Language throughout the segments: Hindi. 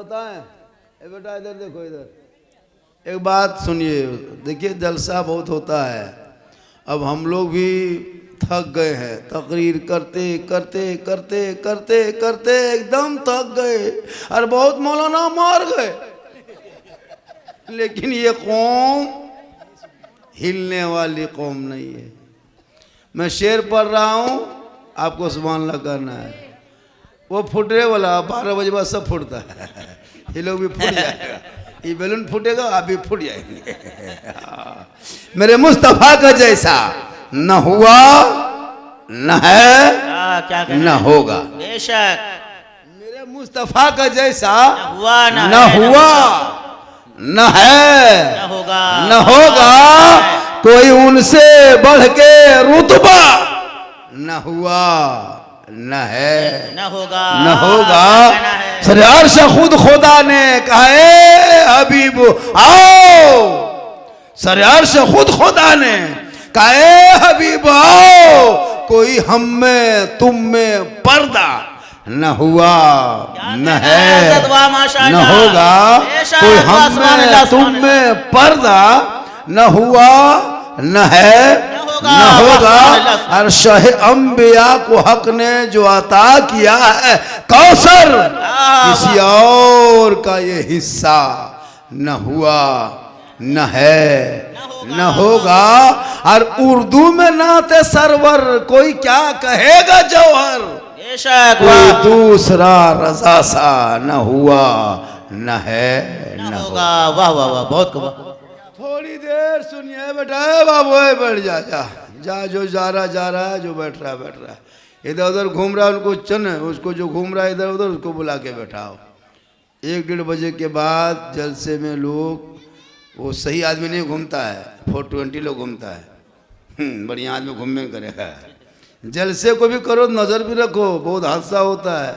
बताएं? बेटा इधर देखो, इधर एक बात सुनिए। देखिए जलसा बहुत होता है, अब हम लोग भी थक गए हैं, तकरीर करते करते करते करते करते एकदम थक गए और बहुत मौलाना मार गए, लेकिन ये कौम हिलने वाली कौम नहीं है। मैं शेर पढ़ रहा हूँ, आपको सुभान अल्लाह करना है। वो फुटने वाला 12 बजे बाद सब फूटता है, ये लोग भी फूट जाएगा, ये बैलून फूटेगा, आप भी फूट जाएंगे। मेरे मुस्तफा का जैसा न हुआ न है न होगा। बेशक मेरे मुस्तफा का जैसा हुआ न हुआ न है न होगा, कोई उनसे बढ़ के रुतबा न हुआ न है न होगा न होगा। सरे अर्श खुद खुदा ने कहा ए हबीब आओ, सरे अर्श खुद खुदा ने कहा ए हबीब आओ, कोई हम में तुम में पर्दा न हुआ न है न होगा, कोई हम में तुम में पर्दा न हुआ न है न होगा। और शाह अंबिया को हक ने जो अता किया है कौसर, किसी और का ये हिस्सा न हुआ न है न होगा। और उर्दू में नाते सरवर कोई क्या कहेगा जौहर, कोई दूसरा रजा सा न हुआ न है न होगा। वाह वाह वाह, बहुत थोड़ी देर सुनिए बेटा, बाबू बैठ जा जो जा रहा है, जो बैठ रहा है, इधर उधर घूम रहा है उनको चन, उसको जो घूम रहा है इधर उधर उसको बुला के बैठाओ। 1-1.5 बजे के बाद जलसे में लोग, वो सही आदमी नहीं घूमता है, 420 लोग घूमता है, बढ़िया आदमी घूमने करेगा। जलसे को भी करो, नज़र भी रखो, बहुत हादसा होता है।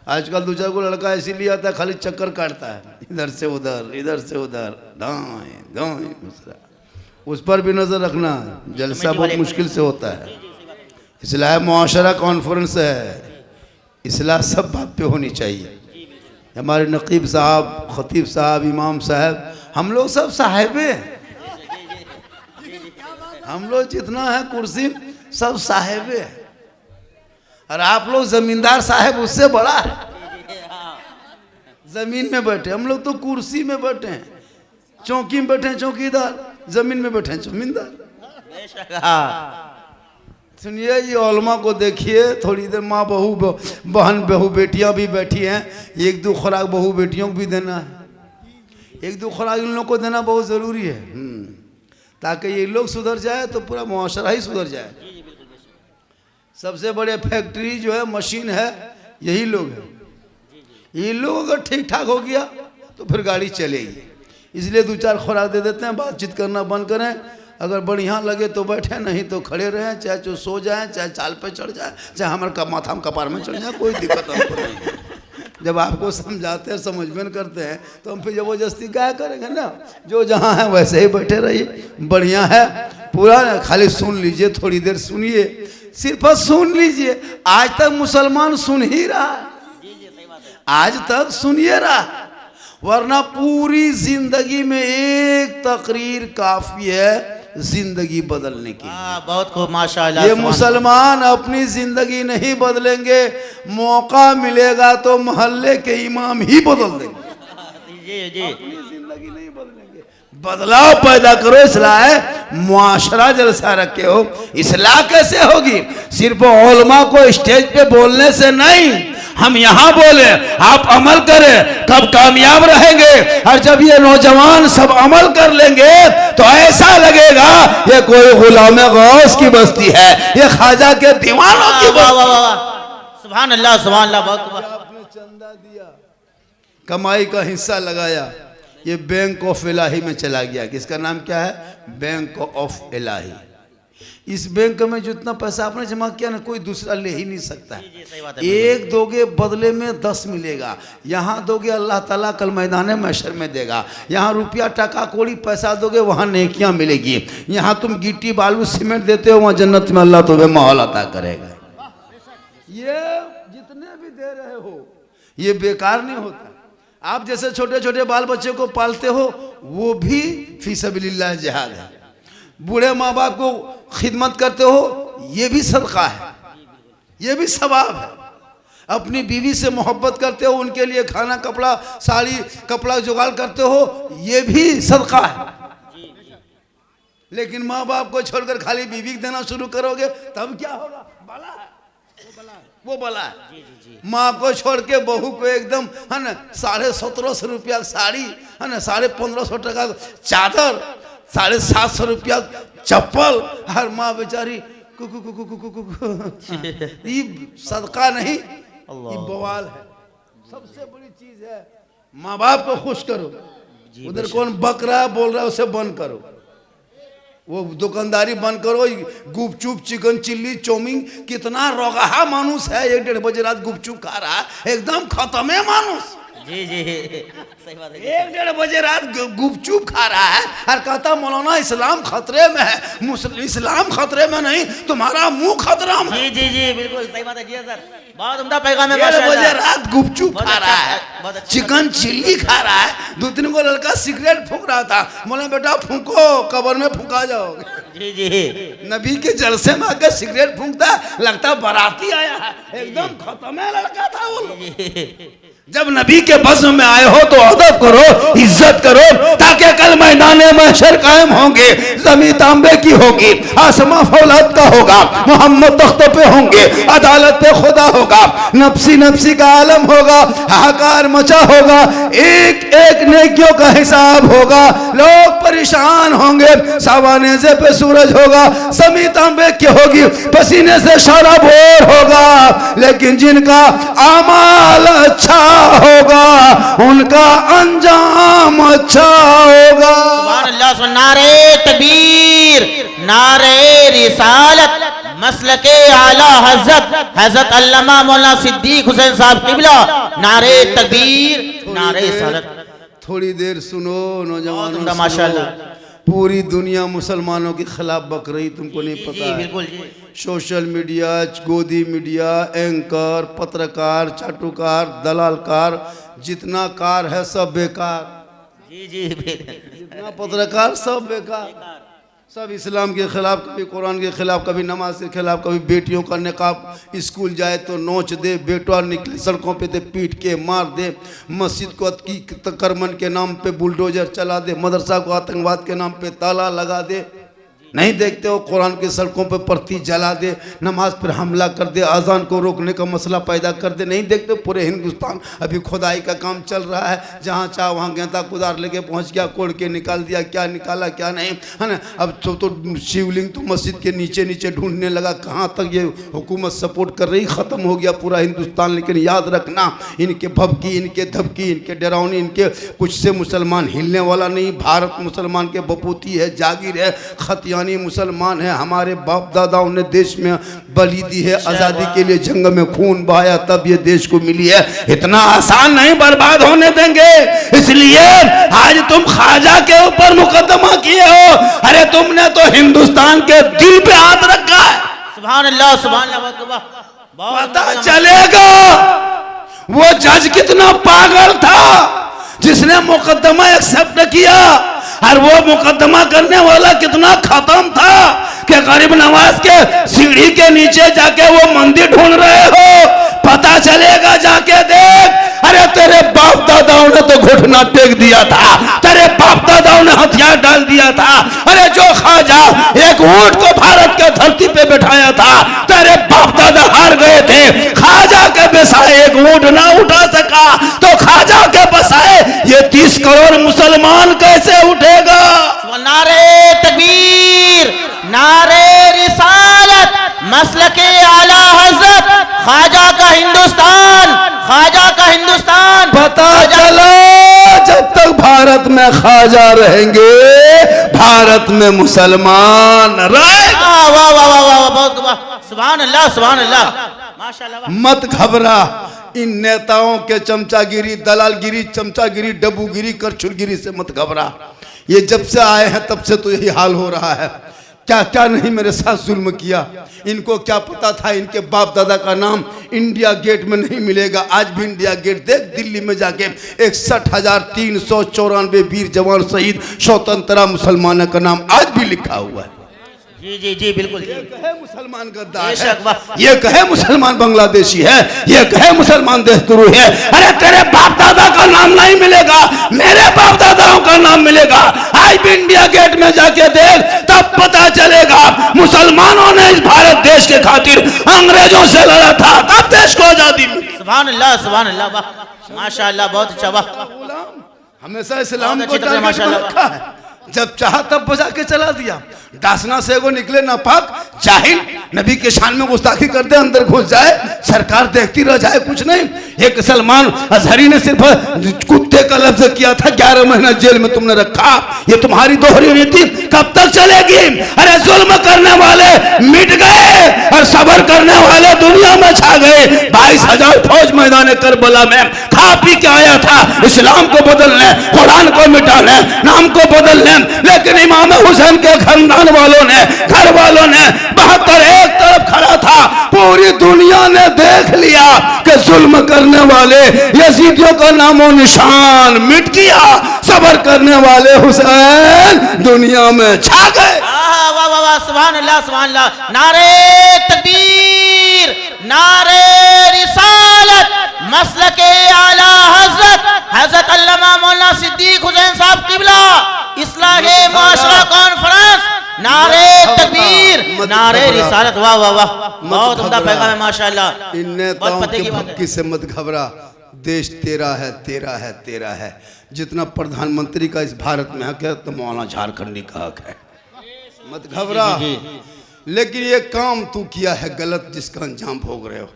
आजकल 2-4 को लड़का इसीलिए आता है, खाली चक्कर काटता है, इधर से उधर दाएं दाएं, उस पर भी नज़र रखना। जलसा बहुत मुश्किल से होता है, इसलिए मुआशरा कॉन्फ्रेंस है, इसलिए सब बात पे होनी चाहिए। हमारे नकीब साहब, खतीब साहब, इमाम साहब, हम लोग सब साहिबे, हम लोग जितना है कुर्सी सब साहिबे, और आप लोग जमींदार साहब उससे बड़ा है। जमीन में बैठे, हम लोग तो कुर्सी में बैठे हैं, चौकी में बैठे हैं चौकीदार, जमीन में बैठे हैं जमींदार। सुनिए ये उलमा को देखिए, थोड़ी देर माँ बहू बहन बहू बेटियां भी बैठी हैं, 1-2 खुराक बहू बेटियों को भी देना है, 1-2 खुराक इन लोगों को देना बहुत ज़रूरी है, ताकि ये लोग सुधर जाए तो पूरा मुआशरा ही सुधर जाए। सबसे बड़े फैक्ट्री जो है, मशीन है, यही लोग हैं। ये लोग अगर ठीक ठाक हो गया तो फिर गाड़ी चलेगी, इसलिए 2-4 खुराक दे देते हैं, बातचीत करना बंद करें। अगर बढ़िया लगे तो बैठे, नहीं तो खड़े रहें, चाहे जो सो जाए, चाहे चाल पे चढ़ जाए, चाहे हमारे माथा में कपार में चढ़ जाए, कोई दिक्कत हमको नहीं है। जब आपको समझाते हैं, समझ में करते हैं, तो हम फिर ज़बरदस्ती क्या करेंगे ना, जो जहाँ है वैसे ही बैठे रहिए, बढ़िया है पूरा। खाली सुन लीजिए, थोड़ी देर सुनिए, सिर्फ सुन लीजिए। आज तक मुसलमान सुन ही रहा, आज तक सुनिए रहा, वरना पूरी जिंदगी में एक तकरीर काफी है जिंदगी बदलने की। बहुत खूब माशाअल्लाह। ये मुसलमान अपनी जिंदगी नहीं बदलेंगे, मौका मिलेगा तो मोहल्ले के इमाम ही बदल देंगे, अपनी जिंदगी नहीं बदलेंगे। बदलाव पैदा करो, इसलाह मुआशरा जलसा रखे हो। इसलाह कैसे होगी? सिर्फ उलमा को स्टेज पे बोलने से नहीं, हम यहाँ बोले, आप अमल करें, कब कामयाब रहेंगे। और जब ये नौजवान सब अमल कर लेंगे तो ऐसा लगेगा ये कोई गुलाम गौस की बस्ती है, ये ख्वाजा के दीवानों की बस्ती। सुभान अल्लाह सुभान अल्लाह। बहुत आपने चंदा दिया, कमाई का हिस्सा लगाया, ये बैंक ऑफ इलाही में चला गया। किसका नाम क्या है? बैंक ऑफ इलाही। इस बैंक में जितना पैसा आपने जमा किया ना, कोई दूसरा ले ही नहीं सकता है। एक दोगे बदले में 10 मिलेगा, यहाँ दोगे अल्लाह ताला कल मैदान महशर में देगा। यहाँ रुपया टका कोड़ी पैसा दोगे, वहाँ नेकियां मिलेगी। यहाँ तुम गिट्टी बालू सीमेंट देते हो, वहाँ जन्नत में अल्लाह तुम्हें माहौल अता करेगा। ये जितने भी दे रहे हो ये बेकार नहीं होता। आप जैसे छोटे छोटे बाल बच्चे को पालते हो वो भी फी सबीलिल्लाह जिहाद है। बूढ़े माँ बाप को खिदमत करते हो ये भी सदका है, ये भी सवाब है। अपनी बीवी से मोहब्बत करते हो, उनके लिए खाना कपड़ा साड़ी कपड़ा जुगाड़ करते हो, ये भी सदका है। लेकिन माँ बाप को छोड़कर खाली बीवी को देना शुरू करोगे तब क्या होगा? बला है, वो बला है। माँ को छोड़ के बहू को एकदम है ना 1750 रुपया साड़ी है ना 1550 टका चादर 750 रुपया चप्पल, हर माँ बेचारी कुकु कुकु कुकु कुकु। ये सदका नहीं, ये बवाल है। सबसे बड़ी चीज है माँ बाप को खुश करो। उधर कौन बक रहा है बोल रहा है उसे बंद करो, वो दुकानदारी बंद करो। गुपचुप चिकन चिल्ली चौमिन, कितना रोगाहा मानुस है 1-1.5 बजे रात गुपचुप खा रहा है, एकदम खत्म है मानुस। जी जी सही बात है। 1-1.5 बजे रात गुपचुप खा रहा है और कहता मौलाना इस्लाम खतरे में है। इस्लाम खतरे में नहीं, तुम्हारा मुंह खतरा में। जी जी जी बिल्कुल सही बात है जी सर, बहुत उम्दा पैगाम है। 1:30 बजे रात गुपचुप खा रहा है, बहुत अच्छा। चिकन चिल्ली खा रहा है। 2-3 को लड़का सिगरेट फूंक रहा था, मौलाना बेटा फूंको कब्र में फूंका जाओगे। जी जी नबी के जलसे में आकर सिगरेट फूंकता, लगता बाराती आया है, एकदम खत्म है लड़का था वो लोग। जब नबी के बज़्म में आए हो तो अदब करो, इज्जत करो, ताकि कल मैदान महशर कायम होंगे। ज़मीन तांबे की होगी, आसमां फौलाद का होगा, मोहम्मद तख्त पे होंगे, अदालत पे खुदा होगा, नफ्सी नफ्सी का आलम होगा, हाहाकार मचा होगा, एक एक नेकियों का हिसाब होगा। लोग परेशान होंगे, सावानेज़े पे सूरज होगा, ज़मीन तांबे की होगी, पसीने से शराब होगा। लेकिन जिनका अमाल अच्छा होगा उनका अंजाम अच्छा होगा। सुभान अल्लाह। नारे तकबीर, नारे रिसालत, मसलके आला हज़रत अल्लामा मौलाना सिद्दीक हुसैन साहब क़िबला, नारे तकबीर, नारे रिसालत। थोड़ी देर सुनो नौजवानों, माशाअल्लाह। पूरी दुनिया मुसलमानों के खिलाफ बक रही, तुमको नहीं पता है। बिल्कुल जी। सोशल मीडिया, गोदी मीडिया, एंकर, पत्रकार, चाटुकार, दलालकार, जितना कार है सब बेकार। जी जी जितना पत्रकार सब बेकार, सब इस्लाम के खिलाफ, कभी कुरान के खिलाफ, कभी नमाज के खिलाफ, कभी बेटियों का निकाब, स्कूल जाए तो नोच दे, बेटा निकले सड़कों पे तो पीट के मार दे, मस्जिद को तकरमन के नाम पे बुलडोजर चला दे, मदरसा को आतंकवाद के नाम पे ताला लगा दे। नहीं देखते हो कुरान के सड़कों पे प्रति जला दे, नमाज पर हमला कर दे, अजान को रोकने का मसला पैदा कर दे। नहीं देखते पूरे हिंदुस्तान अभी खुदाई का काम चल रहा है, जहाँ चाह वहाँ गेंदा कुदार लेके पहुँच गया, कोड़ के निकाल दिया, क्या निकाला क्या नहीं है ना। अब तो शिवलिंग तो मस्जिद के नीचे नीचे ढूंढने लगा, कहाँ तक ये हुकूमत सपोर्ट कर रही, ख़त्म हो गया पूरा हिंदुस्तान। लेकिन याद रखना, इनके भभकी, इनके धबकी, इनके डरावनी, इनके कुछ से मुसलमान हिलने वाला नहीं। भारत मुसलमान के बपूती है, जागीर है, खतिया मुसलमान है। हमारे बाप दादाओं ने देश में बलि दी है, आजादी के लिए जंग में खून बहाया, तब ये देश को मिली है। इतना आसान नहीं बर्बाद होने देंगे। इसलिए आज तुम ख्वाजा के ऊपर मुकदमा किए हो, अरे तुमने तो हिंदुस्तान के दिल पे हाथ रखा है। सुभान अल्लाह, सुभान अल्लाह। पता चलेगा वो जज कितना पागल था जिसने मुकदमा एक्सेप्ट किया, और वो मुकदमा करने वाला कितना खत्म था कि गरीब नवाज के सीढ़ी के नीचे जाके वो मंदिर ढूंढ रहे हो। पता चलेगा, जाके देख। अरे तेरे बाप दादाओं ने तो घुटना टेक दिया था, तेरे बाप दादाओं ने हथियार डाल दिया था। अरे जो ख्वाजा एक ऊंट को भारत के धरती पे बैठाया था, तेरे बाप दादा हार गए थे। ख्वाजा के बसाए एक ऊंट ना उठा सका, तो ख्वाजा के बसाए ये 30 करोड़ मुसलमान कैसे उठेगा? नारे तकबीर, नारे रिसालत, मसलके आला हज़रत, ख्वाजा का हिंदुस्तान, ख्वाजा का हिंदुस्तान। पता चला, जब तक भारत में ख्वाजा रहेंगे, भारत में मुसलमान रहेगा। वाह वाह वाह वाह, बहुत वाह, सुभान अल्लाह, सुभान अल्लाह, माशाअल्लाह। मत घबरा, इन नेताओं के चमचागिरी, दलालगिरी, चमचागिरी, डब्बूगिरी, करछुलगिरी से मत घबरा। ये जब से आए हैं तब से तो यही हाल हो रहा है। क्या क्या नहीं मेरे साथ जुल्म किया। इनको क्या पता था इनके बाप दादा का नाम इंडिया गेट में नहीं मिलेगा। आज भी इंडिया गेट देख, दिल्ली में जाके 61,394 वीर जवान शहीद स्वतंत्रता मुसलमानों का नाम आज भी लिखा हुआ है। जी जी जी बिल्कुल। ये कहे मुसलमान गद्दार बेशक, वाह। है, ये कहे मुसलमान बांग्लादेशी है, ये कहे मुसलमान देशद्रोही है। अरे तेरे बाप दादा का नाम नहीं मिलेगा, मेरे बाप दादाओं का नाम मिलेगा। आज भी इंडिया गेट में जाके देख, तब पता चलेगा मुसलमानों ने इस भारत देश के खातिर अंग्रेजों से लड़ा था, तब देश को आजादी मिली। सुभान अल्लाह, वाह माशाअल्लाह, बहुत अच्छा, वाह। हमेशा इस्लाम बहुत को अच्छी तरह टारगेट माशाअल्लाह। रखा है, जब चाहा तब बजा के चला दिया। डासना से एगो निकले नापाक जाहिल, नबी के शान में गुस्ताखी कर दे, अंदर घुस जाए, सरकार देखती रह जाए, कुछ नहीं। एक सलमान अजहरी ने सिर्फ कुत्ते का लफ्ज किया था, 11 महीना जेल में तुमने रखा। ये तुम्हारी दोहरी नीति कब तक चलेगी? अरे जुल्म करने वाले मिट गए और सब्र करने वाले दुनिया में छा गए। 22,000 फौज मैदान करबला में खा पी के आया था, इस्लाम को बदलने, कुरान को मिटाने, नाम को बदलने, लेकिन इमाम हुसैन के खानदान वालों ने, घर वालों ने 72 एक तरफ खड़ा था। पूरी दुनिया ने देख लिया कि जुल्म करने वाले यजीदियों का नामो निशान मिट गया। सब्र करने वाले हुसैन दुनिया में छा गए। वाह वाह वाह, सुभान अल्लाह, नारे तकबीर, नारे रिसालत, मसलके आला हजरत अल्लामा मौलाना सिद्दीक हुसैन साहब किबला, इस्लाहे मुआशरा कॉन्फ्रेंस, नारे तकबीर, नारे रिसालत। वाह वाह वाह, बहुत उम्दा पैगाम है माशाअल्लाह। इन नेताओं बहुत पते के की बात है। भक्ति से मत घबरा, देश तेरा है, तेरा है, तेरा है। जितना प्रधानमंत्री का इस भारत में हक है, तो मौलाना झारखंडी का हक है। मत घबरा। लेकिन ये काम तू किया है गलत, जिसका अंजाम भोग रहे हो।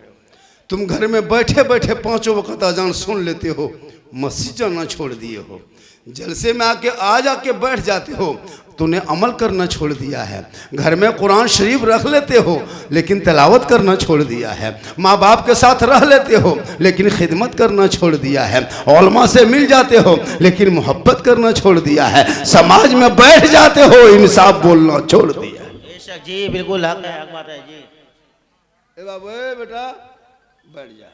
तुम घर में बैठे बैठे 5 वक्त अजान सुन लेते हो, मस्जिद जाना छोड़ दिए हो, जलसे में आके जाके बैठ जाते हो, तूने अमल करना छोड़ दिया है। घर में कुरान शरीफ रख लेते हो, लेकिन तिलावत करना छोड़ दिया है। माँ बाप के साथ रह लेते हो, लेकिन खिदमत करना छोड़ दिया है। उलमा से मिल जाते हो, लेकिन मोहब्बत करना छोड़ दिया है। समाज में बैठ जाते हो, इंसाफ बोलना छोड़ दिया है। बेशक जी, बिल्कुल हक है, हक बात है जी। ए बाबू, ए बेटा बैठ जा,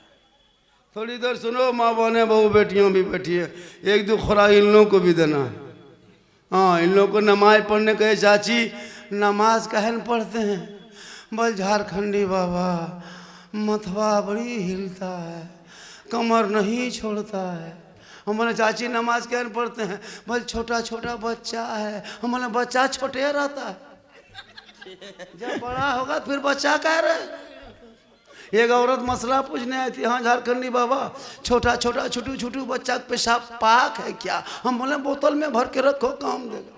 थोड़ी देर सुनो। माँ बहने बहू बेटियों भी बैठी है, एक दो खुराक इन लोगों को भी देना है। हाँ, इन लोगों को नमाज पढ़ने कहे, चाची नमाज कहन पढ़ते हैं? बोल झारखंडी बाबा, मथवा बड़ी हिलता है, कमर नहीं छोड़ता है। हम बोले चाची नमाज कहन पढ़ते हैं? बोल छोटा छोटा बच्चा है। हम बोले बच्चा छोटे रहता है, जब बड़ा होगा फिर बच्चा कह रहे। एक औरत मसला पूछने आई थी, हाँ झारखंडी बाबा, छोटा छोटा छोटू छोटू बच्चा पेशाब पाक है क्या? हम बोले बोतल में भर के रखो, काम देगा।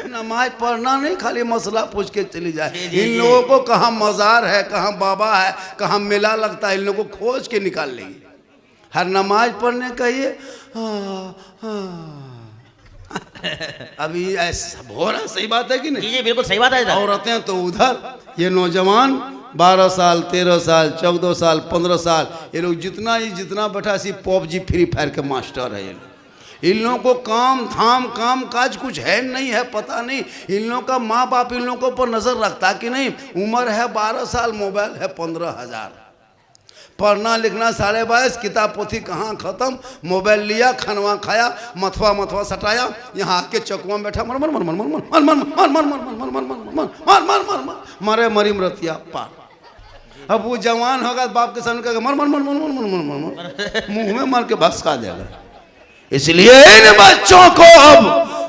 नमाज पढ़ना नहीं, खाली मसला पूछ के चली जाए। इन लोगों को कहाँ मज़ार है, कहाँ बाबा है, कहाँ मेला लगता है, इन लोगों को खोज के निकाल लेंगे। हर नमाज पढ़ने कहिए अभी ऐसा हो रहा, सही बात है कि नहीं? जी बिल्कुल सही बात है। औरतें तो उधर, ये नौजवान 12 साल 13 साल 14 साल 15 साल, ये लोग जितना बैठा सी पबजी फ्री फायर के मास्टर है। ये लोग, इन लोगों को काम धाम काम काज कुछ है नहीं है, पता नहीं इन लोगों का माँ बाप इन लोगों पर नज़र रखता कि नहीं। उम्र है 12 साल, मोबाइल है 15,000, पढ़ना लिखना 22.5, किताब पोथी कहाँ खत्म। मोबाइल लिया, खानवा खाया, मथवा सटाया, यहाँ आके चौकुआ में बैठा, मर मर मर मर मर मर मर मर मर मर मर मर मर मर मर मरे मरी मरतिया पार। अब वो जवान होगा बाप के सामने कहेगा मर मर मर मर मर मर मर मर मर, मुंह में मार के भस्का देगा। इसलिए इन बच्चों को अब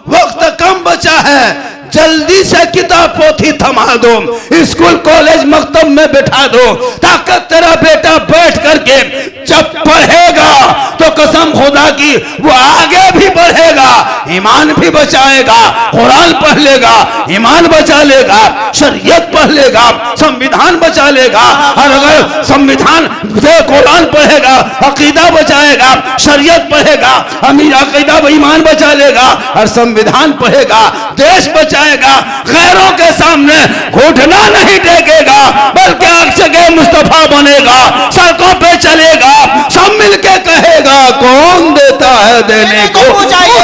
वक्त कम बचा है, जल्दी से किताब पोथी थमा दो, स्कूल कॉलेज मकतब में बैठा दो, ताकि तेरा बेटा बैठ करके जब पढ़ेगा तो कसम खुदा की वो आगे भी बढ़ेगा, ईमान भी बचाएगा। कुरान पढ़ लेगा, ईमान बचा लेगा, शरीयत पढ़ लेगा, संविधान बचा लेगा। और अगर संविधान कुरान पढ़ेगा, अकीदा बचाएगा, शरीयत पढ़ेगा, अमीर अकीदा ईमान बचा लेगा, और संविधान पढ़ेगा, देश बचाएगा। गैरों के सामने घुटना नहीं टेकेगा, बल्कि अक्सर मुस्तफा बनेगा, सड़कों पे चलेगा, सब मिलके कहेगा कौन देता है देने को चाहिए,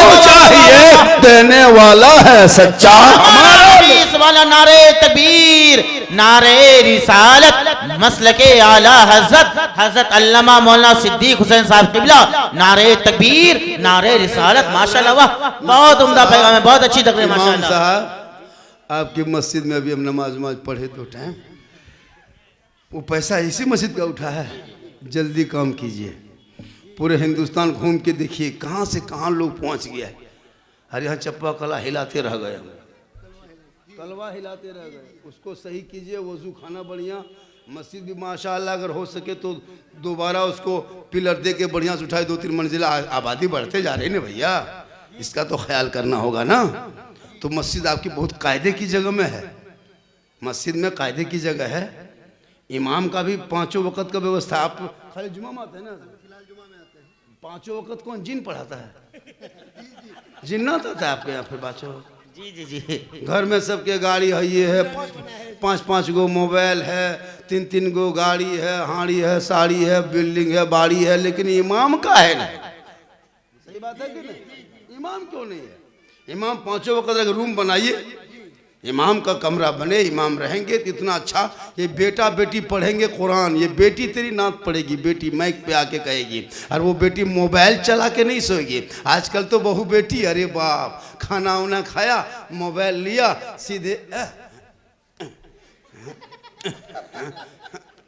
देने वाला है सच्चा हमारा। सुभान अल्लाह, नारे तकबीर, नारे रिसालत, मसलके आला हजरत हजरत अल्लामा मौलाना सिद्दीक हुसैन साहब किबला, नारे तकबीर, नारे रिसालत। माशाल्लाह, वाह, बहुत उम्दा पैगाम है, बहुत अच्छी तकरीर इमाम माशाल्लाह। साहब आपकी मस्जिद में अभी हम नमाज पढ़े तो टाइम वो पैसा इसी मस्जिद का उठा है। जल्दी काम कीजिए, पूरे हिंदुस्तान घूम के देखिए कहाँ से कहाँ लोग पहुँच गया है। अरे यहाँ चप्पा कला हिलाते रह गए, कलवा हिलाते रह गए। उसको सही कीजिए, वजू खाना बढ़िया, मस्जिद भी माशाअल्लाह अगर हो सके तो दोबारा उसको पिलर दे के बढ़िया से उठाए। 2-3 मंजिला, आबादी बढ़ते जा रही है ना भैया, इसका तो ख्याल करना होगा ना। तो मस्जिद आपकी बहुत कायदे की जगह में है, मस्जिद में कायदे की जगह है। इमाम का भी 5 वक्त का व्यवस्था। आप खाली जुमा में आते हैं ना? 5 वक्त कौन जिन पढ़ाता है? जिन्नात होता है आपके यहाँ फिर बाचो? जी जी जी। घर में सबके गाड़ी है, ये है, 5-5 गो मोबाइल है, 3-3 गो गाड़ी है, हाड़ी है, साड़ी है, बिल्डिंग है, बाड़ी है, लेकिन इमाम का है ना। सही बात है कि नहीं? इमाम क्यों नहीं है? इमाम 5 वक्त अगर रूम बनाइए, इमाम का कमरा बने, इमाम रहेंगे तो इतना अच्छा। ये बेटा बेटी पढ़ेंगे कुरान, ये बेटी तेरी नात पढ़ेगी, बेटी माइक पे आके कहेगी, और वो बेटी मोबाइल चला के नहीं सोएगी। आजकल तो बहू बेटी, अरे बाप, खाना वाना खाया, मोबाइल लिया, सीधे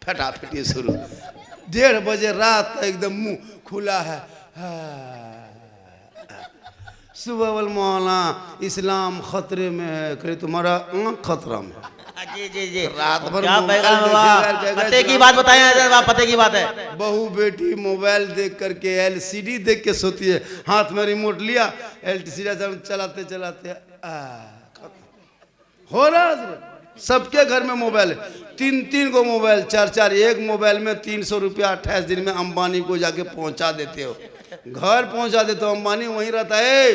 फटाफटी शुरू। 1:30 बजे रात एकदम मुंह खुला है। सुबह वाल मौलाना इस्लाम खतरे में है, करे तुम्हारा खतरा में। जी जी जी। रात भर क्या मोबाइल पैगाम देखे हुआ? कर के पते की बात बताएं, पते की बात है। बहू बेटी मोबाइल देख करके, LCD देख के सोती है, हाथ में रिमोट लिया, LCD चलाते चलाते हो रहा है। सबके घर में मोबाइल है, 3-3 गो मोबाइल, 4-4। एक मोबाइल में 300 रुपया 28 दिन में अंबानी को जाके पहुंचा देते हो, घर पहुंचा देते हो। अंबानी वहीं रहता है,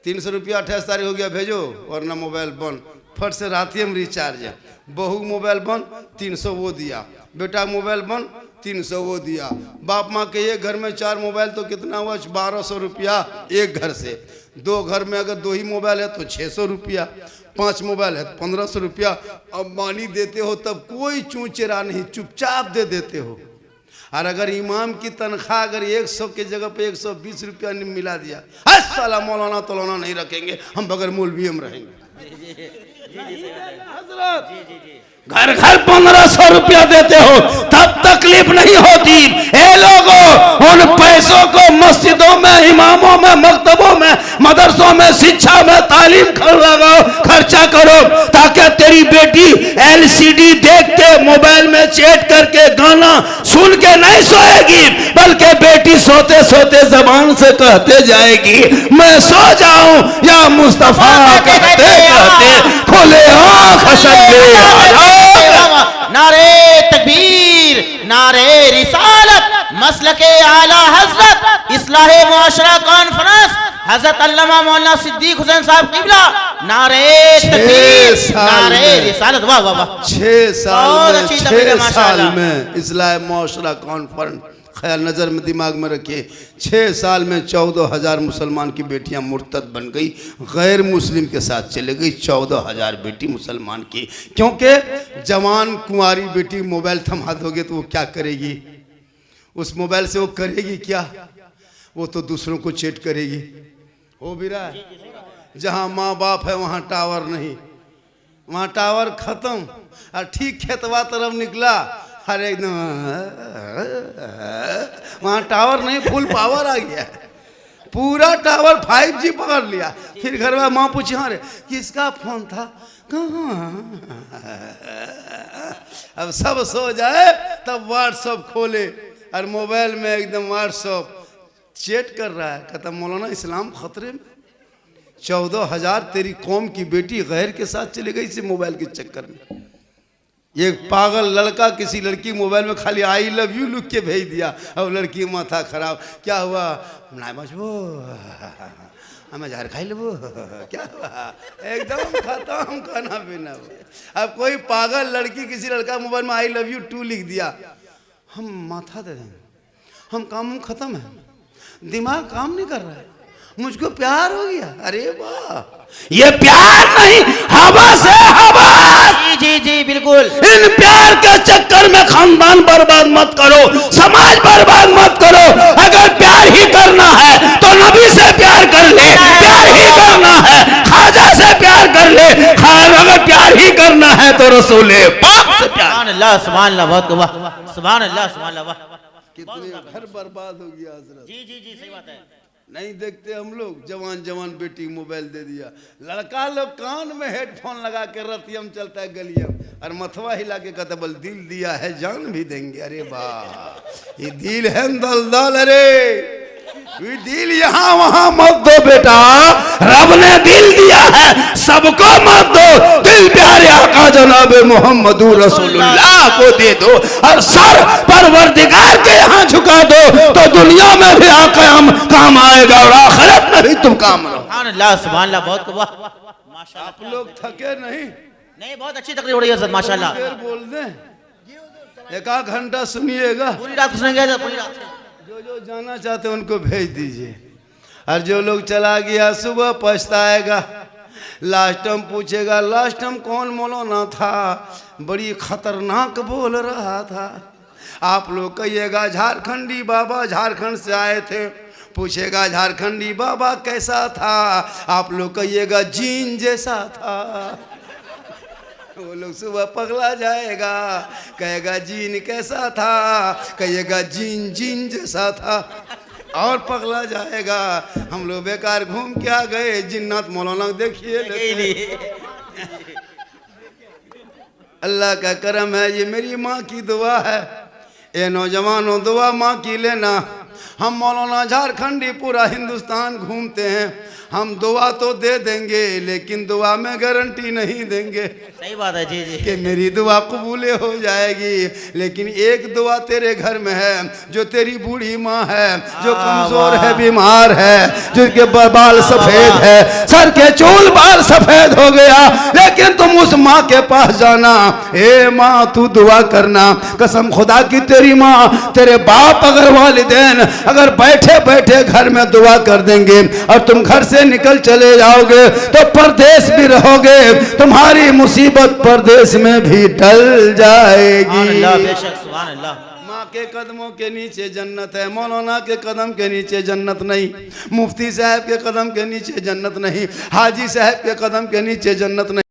300 रुपया 28 तारीख हो गया भेजो, वरना मोबाइल बंद। फट से रात में रिचार्ज है। बहू मोबाइल बंद, 300 वो दिया, बेटा मोबाइल बंद, 300 वो दिया। बाप माँ के एक घर में 4 मोबाइल तो कितना हुआ? 1200 रुपया एक घर से। 2 घर में अगर 2 ही मोबाइल है तो 600 रुपया, 5 मोबाइल है 1500 रुपया। अंबानी देते हो तब कोई चूचेरा नहीं, चुपचाप दे देते हो। और अगर इमाम की तनख्वाह अगर 100 के जगह पे 120 रुपया मिला दिया, साला मौलाना तौलाना नहीं रखेंगे हम, बगैर मौलवी हम रहेंगे। घर घर 1500 रुपया देते हो तब तकलीफ नहीं होती। ए लोगों, उन पैसों को मस्जिदों में, इमामों में, मकतबों में, मदरसों में, शिक्षा में, तालीम लगाओ, खर्चा करो, ताकि तेरी बेटी LCD देख के, मोबाइल में चैट करके, गाना सुन के नहीं सोएगी, बल्कि बेटी सोते सोते जबान से कहते जाएगी, मैं सो जाऊं या मुस्तफा कहते कहते खोले आंख हसन। नारे तकबीर, नारे रिसालत, मसलके आला हजरत इस्लाहे मुआशरा कॉन्फ्रेंस हजरत अल्लामा मौलाना सिद्दीक हुसैन साहब किबला, नारे तकबीर, नारे रिसालत। वाह वाह वाह। 6 साल में इस्लाहे मुआशरा कॉन्फ्रेंस, ख्याल नज़र में दिमाग में रखिए, 6 साल में 14,000 मुसलमान की बेटियां मुर्तद बन गई, गैर मुस्लिम के साथ चले गई। 14,000 बेटी मुसलमान की, क्योंकि जवान कुंवारी बेटी मोबाइल थमा दोगे तो वो क्या करेगी? उस मोबाइल से वो करेगी क्या? वो तो दूसरों को चैट करेगी। हो भी रहा है, जहाँ माँ बाप है वहाँ टावर नहीं, वहाँ टावर खत्म। और ठीक खेतवा तरफ निकला, हर एकदम वहाँ टावर नहीं, फुल पावर आ गया, पूरा टावर 5G पकड़ लिया। फिर घर में माँ पूछी, हाँ रे किसका फोन था, कहाँ? अब सब सो जाए तब व्हाट्सअप खोले, और मोबाइल में एकदम व्हाट्सअप चैट कर रहा है। कहता मौलाना इस्लाम खतरे में। 14,000 तेरी कौम की बेटी गैर के साथ चले गई इसी मोबाइल के चक्कर में। एक पागल लड़का किसी लड़की मोबाइल में खाली आई लव यू लिख के भेज दिया, अब लड़की माथा खराब। क्या हुआ? ना बचबो, हमें जहर खाई लेबो, क्या हुआ? एकदम खत्म खाना पीना। अब कोई पागल लड़की किसी लड़का मोबाइल में आई लव यू 2 लिख दिया, हम माथा दे देंगे, हम काम खत्म है, दिमाग काम नहीं कर रहा है। मुझको प्यार हो गया। अरे वाह, ये प्यार नहीं, हवस है, हवस। जी जी जी बिल्कुल। इन प्यार के चक्कर में खानदान बर्बाद मत करो, समाज बर्बाद मत करो। अगर प्यार ही करना है तो नबी से प्यार कर ले, प्यार ही करना है ख्वाजा से प्यार कर ले, अगर प्यार ही करना है तो रसूले पाक से प्यार। सुभान अल्लाह, सुभान अल्लाह, बहुत वाह, सुभान अल्लाह, सुभान अल्लाह, वाह। कितने घर बर्बाद हो गया हजरत। जी जी जी सही बात है। नहीं देखते हम लोग, जवान जवान बेटी मोबाइल दे दिया, लड़का लोग कान में हेडफोन लगा के रतियम चलता है गलियम, और मथवा हिला के कहता बल दिल दिया है जान भी देंगे। अरे वाह, ये दिल है दलदल। अरे ये दिल यहाँ वहां मत दो बेटा, रब ने दिल दिया है सबको मत दो, दिल प्यारे आका जनाब मोहम्मद रसूलुल्लाह को दे दो, और सर परवरदिगार के यहाँ झुका दो, तो दुनिया में भी आका हम काम आएगा और आखिरत में भी तुम काम रहो। सुभान अल्लाह, सुभान अल्लाह, बहुत वाह, माशाल्लाह। आप लोग थके नहीं? नहीं, बहुत अच्छी तकरीर हो रही है सर, माशाल्लाह। देर बोल दें, एक आध घंटा सुनिएगा, पूरी रात सुनेंगे सर, पूरी रात। जो जो जाना चाहते हैं उनको भेज दीजिए, और जो लोग चला गया सुबह पछताएगा, लास्ट टाइम पूछेगा लास्ट टाइम कौन मौलाना था, बड़ी खतरनाक बोल रहा था। आप लोग कहिएगा झारखंडी बाबा झारखंड से आए थे, पूछेगा झारखंडी बाबा कैसा था, आप लोग कहिएगा जीन जैसा था। वो लोग सुबह पगला जाएगा, कहेगा जीन कैसा था, कहिएगा जीन जीन जैसा था, और पगला जाएगा। हम लोग बेकार घूम के आ गए, जिन्नात मौलाना देखिए। अल्लाह का करम है, ये मेरी माँ की दुआ है। ए नौजवानों, दुआ माँ की लेना। हम मौलाना झारखंडी पूरा हिंदुस्तान घूमते हैं, हम दुआ तो दे देंगे लेकिन दुआ में गारंटी नहीं देंगे सही बात है। जी जी कि मेरी दुआ कबूल हो जाएगी, लेकिन एक दुआ तेरे घर में है, जो तेरी बूढ़ी माँ है, जो कमजोर है, बीमार है, जिनके बाल सफेद है, सर के चूल बाल सफेद हो गया, लेकिन तुम उस माँ के पास जाना, ए माँ तू दुआ करना, कसम खुदा की तेरी माँ तेरे बाप अगर वालिदैन अगर बैठे बैठे घर में दुआ कर देंगे और तुम घर से निकल चले जाओगे तो परदेश भी रहोगे, तुम्हारी मुसीबत परदेश में भी टल जाएगी। अल्लाह, बेशक, सुभान अल्लाह। माँ के कदमों के नीचे जन्नत है, मौलाना के कदम के नीचे जन्नत नहीं, मुफ्ती साहब के कदम के नीचे जन्नत नहीं, हाजी साहब के कदम के नीचे जन्नत नहीं।